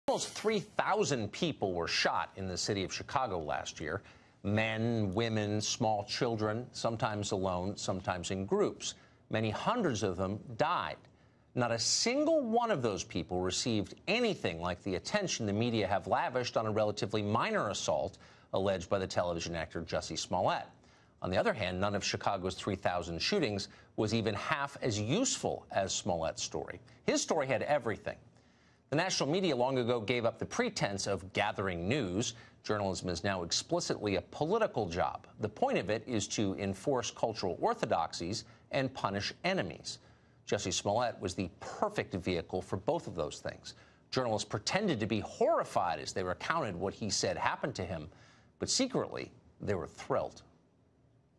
Almost 3,000 people were shot in the city of Chicago last year. Men, women, small children, sometimes alone, sometimes in groups. Many hundreds of them died. Not a single one of those people received anything like the attention the media have lavished on a relatively minor assault alleged by the television actor Jussie Smollett. On the other hand, none of Chicago's 3,000 shootings was even half as useful as Smollett's story. His story had everything. The national media long ago gave up the pretense of gathering news. Journalism is now explicitly a political job. The point of it is to enforce cultural orthodoxies and punish enemies. Jussie Smollett was the perfect vehicle for both of those things. Journalists pretended to be horrified as they recounted what he said happened to him, but secretly, they were thrilled.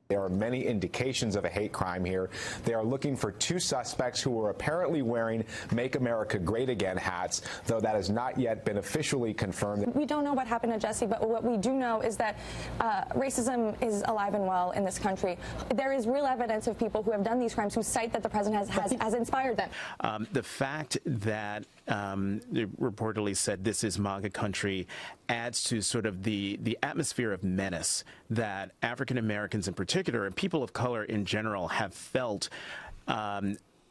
There are many indications of a hate crime here. They are looking for two suspects who were apparently wearing Make America Great Again hats, though that has not yet been officially confirmed. We don't know what happened to Jussie, but what we do know is that racism is alive and well in this country. There is real evidence of people who have done these crimes who cite that the president has inspired them. The fact that they reportedly said this is MAGA country adds to sort of the atmosphere of menace that African Americans in particular and people of color in general have felt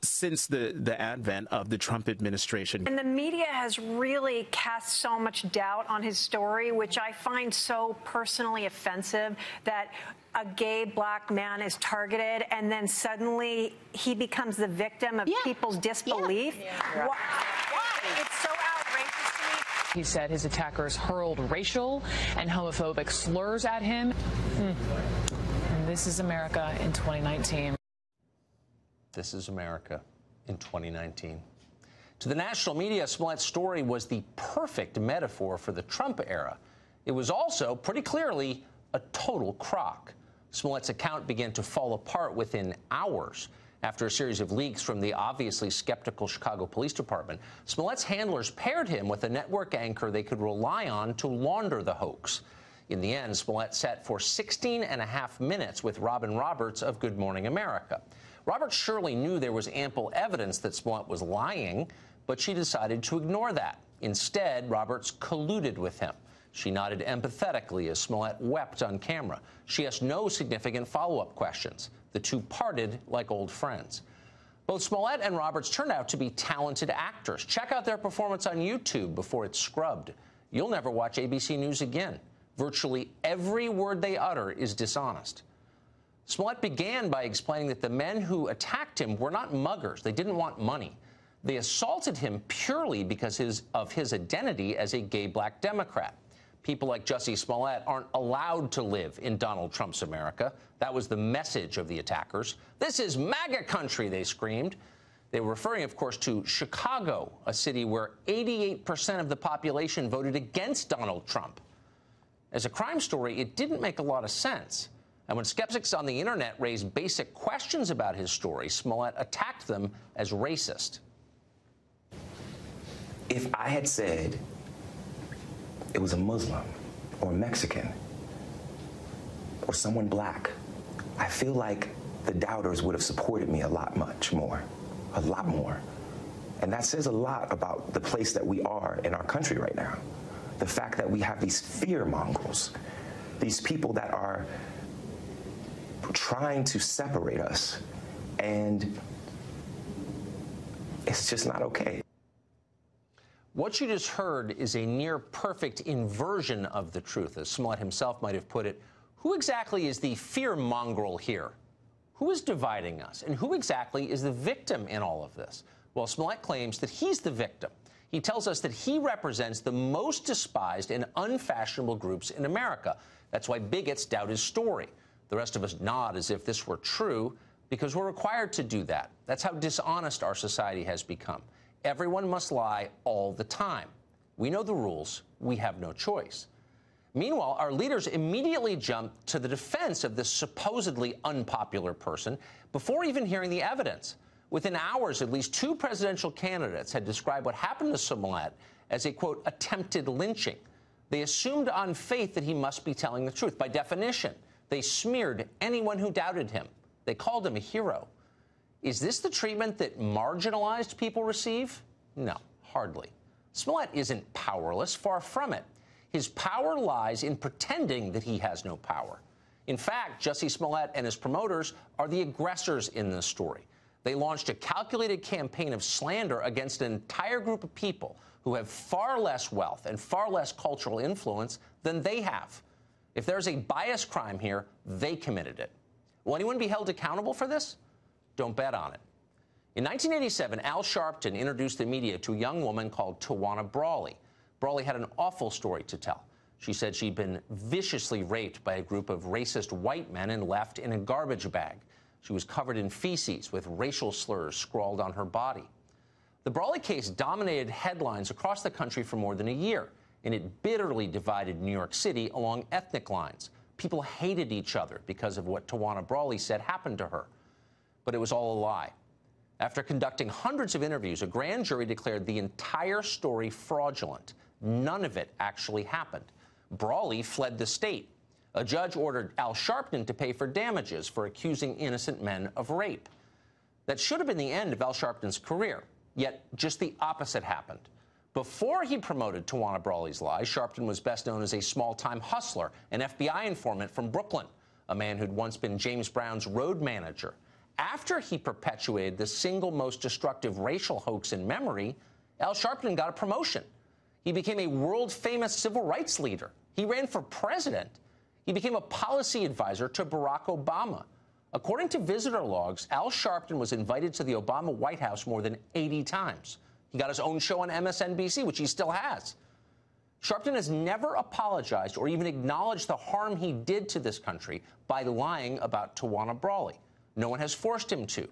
since the advent of the Trump administration. And the media has really cast so much doubt on his story, which I find so personally offensive, that a gay black man is targeted and then suddenly he becomes the victim of people's disbelief. Why? It's so outrageous to me. He said his attackers hurled racial and homophobic slurs at him. And this is America in 2019. This is America in 2019. To the national media, Smollett's story was the perfect metaphor for the Trump era. It was also, pretty clearly, a total crock. Smollett's account began to fall apart within hours. After a series of leaks from the obviously skeptical Chicago Police Department, Smollett's handlers paired him with a network anchor they could rely on to launder the hoax. In the end, Smollett sat for 16.5 minutes with Robin Roberts of Good Morning America. Roberts surely knew there was ample evidence that Smollett was lying, but she decided to ignore that. Instead, Roberts colluded with him. She nodded empathetically as Smollett wept on camera. She asked no significant follow-up questions. The two parted like old friends. Both Smollett and Roberts turned out to be talented actors. Check out their performance on YouTube before it's scrubbed. You'll never watch ABC News again. Virtually every word they utter is dishonest. Smollett began by explaining that the men who attacked him were not muggers. They didn't want money. They assaulted him purely because of his identity as a gay black Democrat. People like Jussie Smollett aren't allowed to live in Donald Trump's America. That was the message of the attackers. This is MAGA country, they screamed. They were referring, of course, to Chicago, a city where 88% of the population voted against Donald Trump. As a crime story, it didn't make a lot of sense. And when skeptics on the internet raised basic questions about his story, Smollett attacked them as racist. If I had said it was a Muslim or Mexican or someone black, I feel like the doubters would have supported me a lot more. And that says a lot about the place that we are in our country right now. The fact that we have these fear mongers, these people that are trying to separate us, and it's just not okay. What you just heard is a near-perfect inversion of the truth. As Smollett himself might have put it, who exactly is the fear mongrel here? Who is dividing us? And who exactly is the victim in all of this? Well, Smollett claims that he's the victim. He tells us that he represents the most despised and unfashionable groups in America. That's why bigots doubt his story. The rest of us nod as if this were true because we're required to do that. That's how dishonest our society has become. Everyone must lie all the time. We know the rules. We have no choice. Meanwhile, our leaders immediately jumped to the defense of this supposedly unpopular person before even hearing the evidence. Within hours, at least two presidential candidates had described what happened to Smollett as a, quote, attempted lynching. They assumed on faith that he must be telling the truth. By definition, they smeared anyone who doubted him. They called him a hero. Is this the treatment that marginalized people receive? No, hardly. Smollett isn't powerless, far from it. His power lies in pretending that he has no power. In fact, Jussie Smollett and his promoters are the aggressors in this story. They launched a calculated campaign of slander against an entire group of people who have far less wealth and far less cultural influence than they have. If there's a bias crime here, they committed it. Will anyone be held accountable for this? Don't bet on it. In 1987, Al Sharpton introduced the media to a young woman called Tawana Brawley. Brawley had an awful story to tell. She said she'd been viciously raped by a group of racist white men and left in a garbage bag. She was covered in feces with racial slurs scrawled on her body. The Brawley case dominated headlines across the country for more than a year, and it bitterly divided New York City along ethnic lines. People hated each other because of what Tawana Brawley said happened to her. But it was all a lie. After conducting hundreds of interviews, a grand jury declared the entire story fraudulent. None of it actually happened. Brawley fled the state. A judge ordered Al Sharpton to pay for damages for accusing innocent men of rape. That should have been the end of Al Sharpton's career, yet just the opposite happened. Before he promoted Tawana Brawley's lies, Sharpton was best known as a small-time hustler, an FBI informant from Brooklyn, a man who'd once been James Brown's road manager. After he perpetuated the single most destructive racial hoax in memory, Al Sharpton got a promotion. He became a world-famous civil rights leader. He ran for president. He became a policy advisor to Barack Obama. According to visitor logs, Al Sharpton was invited to the Obama White House more than 80 times. He got his own show on MSNBC, which he still has. Sharpton has never apologized or even acknowledged the harm he did to this country by lying about Tawana Brawley. No one has forced him to.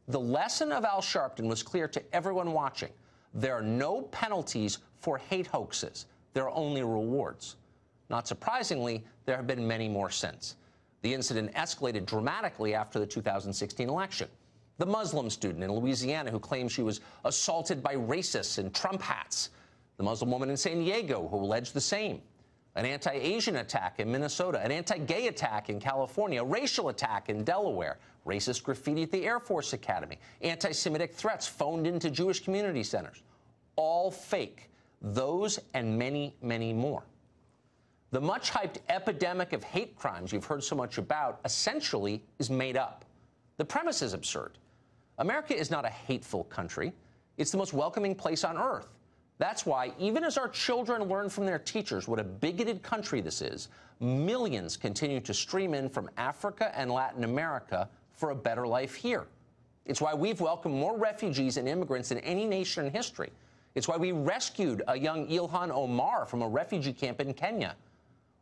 The lesson of Al Sharpton was clear to everyone watching. There are no penalties for hate hoaxes. There are only rewards. Not surprisingly, there have been many more since. The incident escalated dramatically after the 2016 election. The Muslim student in Louisiana who claimed she was assaulted by racists in Trump hats. The Muslim woman in San Diego who alleged the same. An anti-Asian attack in Minnesota. An anti-gay attack in California. A racial attack in Delaware. Racist graffiti at the Air Force Academy. Anti-Semitic threats phoned into Jewish community centers. All fake. Those and many, many more. The much-hyped epidemic of hate crimes you've heard so much about essentially is made up. The premise is absurd. America is not a hateful country. It's the most welcoming place on earth. That's why, even as our children learn from their teachers what a bigoted country this is, millions continue to stream in from Africa and Latin America for a better life here. It's why we've welcomed more refugees and immigrants than any nation in history. It's why we rescued a young Ilhan Omar from a refugee camp in Kenya.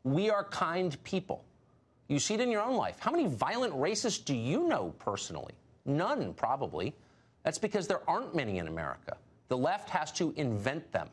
We are kind people. You see it in your own life. How many violent racists do you know personally? None, probably. That's because there aren't many in America. The left has to invent them.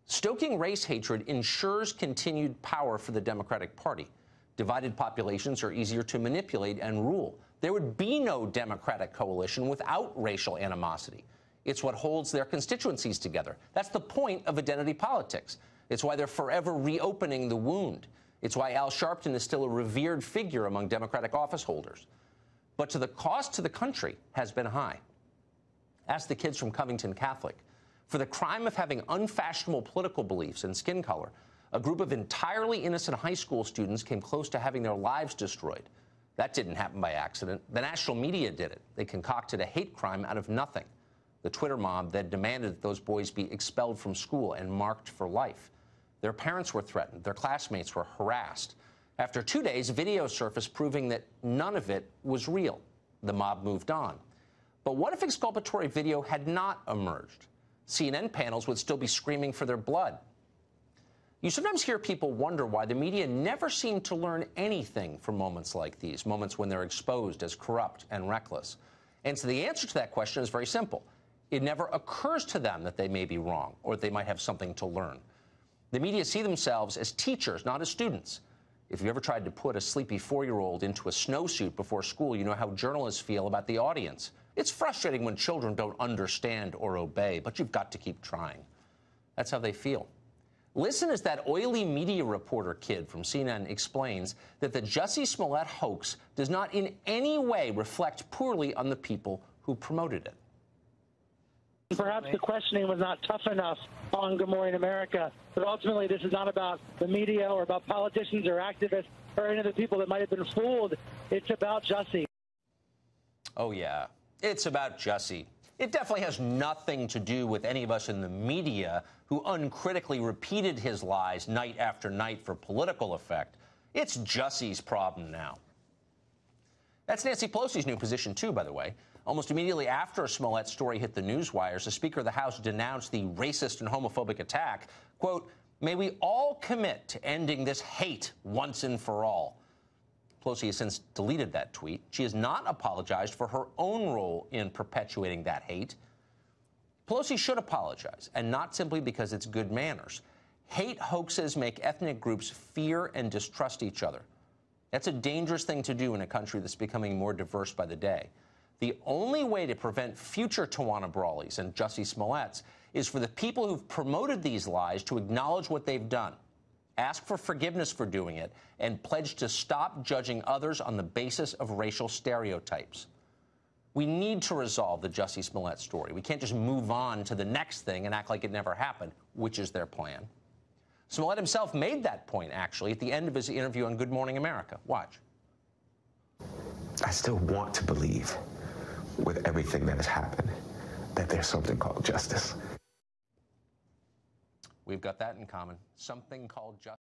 Stoking race hatred ensures continued power for the Democratic Party. Divided populations are easier to manipulate and rule. There would be no Democratic coalition without racial animosity. It's what holds their constituencies together. That's the point of identity politics. It's why they're forever reopening the wound. It's why Al Sharpton is still a revered figure among Democratic office holders. But the cost to the country has been high. Ask the kids from Covington Catholic. For the crime of having unfashionable political beliefs and skin color, a group of entirely innocent high school students came close to having their lives destroyed. That didn't happen by accident. The national media did it. They concocted a hate crime out of nothing. The Twitter mob then demanded that those boys be expelled from school and marked for life. Their parents were threatened. Their classmates were harassed. After 2 days, video surfaced proving that none of it was real. The mob moved on. But what if exculpatory video had not emerged? CNN panels would still be screaming for their blood. You sometimes hear people wonder why the media never seem to learn anything from moments like these, moments when they're exposed as corrupt and reckless. And so the answer to that question is very simple. It never occurs to them that they may be wrong or that they might have something to learn. The media see themselves as teachers, not as students. If you ever tried to put a sleepy 4-year-old into a snowsuit before school, you know how journalists feel about the audience. It's frustrating when children don't understand or obey, but you've got to keep trying. That's how they feel. Listen as that oily media reporter kid from CNN explains that the Jussie Smollett hoax does not in any way reflect poorly on the people who promoted it. Perhaps the questioning was not tough enough on Good Morning America, but ultimately this is not about the media or about politicians or activists or any of the people that might have been fooled. It's about Jussie. Oh, yeah. It's about Jussie. It definitely has nothing to do with any of us in the media who uncritically repeated his lies night after night for political effect. It's Jussie's problem now. That's Nancy Pelosi's new position, too, by the way. Almost immediately after Smollett's story hit the newswires, the Speaker of the House denounced the racist and homophobic attack. Quote, "May we all commit to ending this hate once and for all." Pelosi has since deleted that tweet. She has not apologized for her own role in perpetuating that hate. Pelosi should apologize, and not simply because it's good manners. Hate hoaxes make ethnic groups fear and distrust each other. That's a dangerous thing to do in a country that's becoming more diverse by the day. The only way to prevent future Tawana Brawleys and Jussie Smollett's is for the people who've promoted these lies to acknowledge what they've done, ask for forgiveness for doing it, and pledge to stop judging others on the basis of racial stereotypes. We need to resolve the Jussie Smollett story. We can't just move on to the next thing and act like it never happened, which is their plan. Smollett himself made that point, actually, at the end of his interview on Good Morning America. Watch. I still want to believe, with everything that has happened, that there's something called justice. We've got that in common. Something called justice.